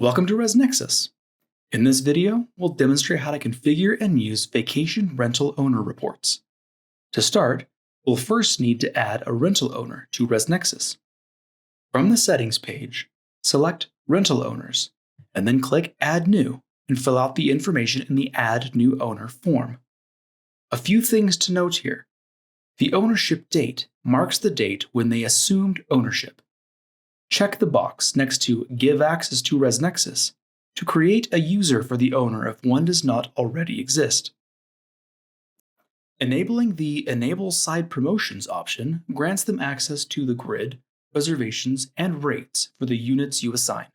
Welcome to ResNexus. In this video, we'll demonstrate how to configure and use vacation rental owner reports. To start, we'll first need to add a rental owner to ResNexus. From the Settings page, select Rental Owners, and then click Add New and fill out the information in the Add New Owner form. A few things to note here. The ownership date marks the date when they assumed ownership. Check the box next to Give Access to ResNexus to create a user for the owner if one does not already exist. Enabling the Enable Side Promotions option grants them access to the grid, reservations, and rates for the units you assign.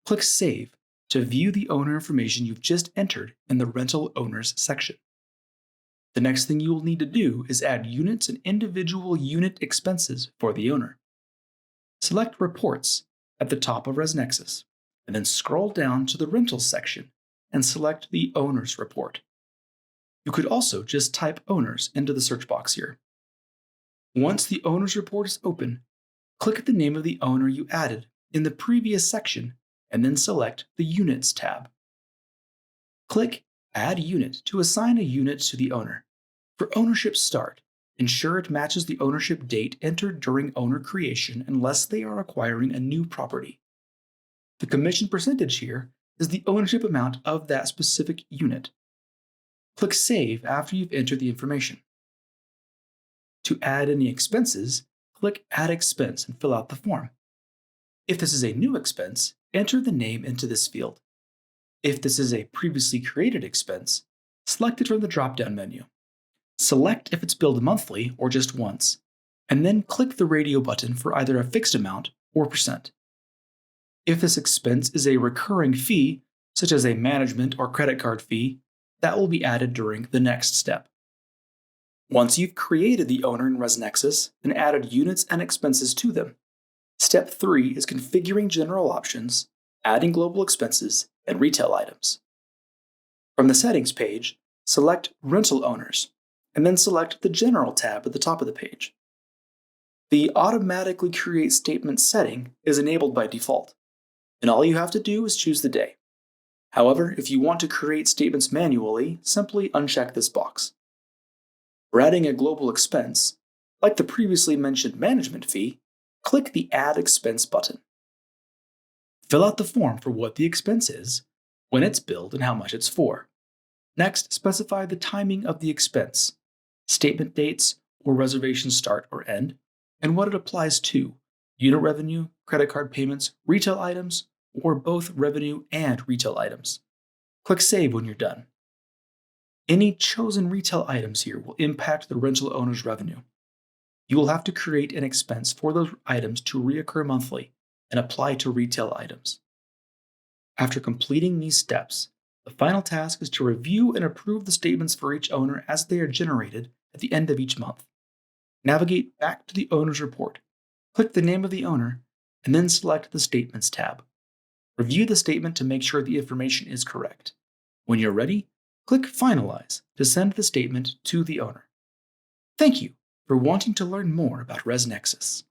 Click Save to view the owner information you've just entered in the Rental Owners section. The next thing you will need to do is add units and individual unit expenses for the owner. Select Reports at the top of ResNexus, and then scroll down to the Rentals section and select the Owners report. You could also just type Owners into the search box here. Once the Owners report is open, click the name of the owner you added in the previous section and then select the Units tab. Click Add Unit to assign a unit to the owner. For ownership start, ensure it matches the ownership date entered during owner creation unless they are acquiring a new property. The commission percentage here is the ownership amount of that specific unit. Click Save after you've entered the information. To add any expenses, click Add Expense and fill out the form. If this is a new expense, enter the name into this field. If this is a previously created expense, select it from the drop-down menu. Select if it's billed monthly or just once, and then click the radio button for either a fixed amount or percent. If this expense is a recurring fee, such as a management or credit card fee, that will be added during the next step. Once you've created the owner in ResNexus and added units and expenses to them, step 3 is configuring general options, adding global expenses, and retail items. From the Settings page, select Rental Owners, and then select the General tab at the top of the page. The Automatically Create Statement setting is enabled by default, and all you have to do is choose the day. However, if you want to create statements manually, simply uncheck this box. For adding a global expense, like the previously mentioned management fee, click the Add Expense button. Fill out the form for what the expense is, when it's billed, and how much it's for. Next, specify the timing of the expense, statement dates or reservation start or end, and what it applies to: unit revenue, credit card payments, retail items, or both revenue and retail items. Click Save when you're done. Any chosen retail items here will impact the rental owner's revenue. You will have to create an expense for those items to reoccur monthly and apply to retail items. After completing these steps, the final task is to review and approve the statements for each owner as they are generated at the end of each month. Navigate back to the owner's report, click the name of the owner, and then select the Statements tab. Review the statement to make sure the information is correct. When you're ready, click Finalize to send the statement to the owner. Thank you for wanting to learn more about ResNexus.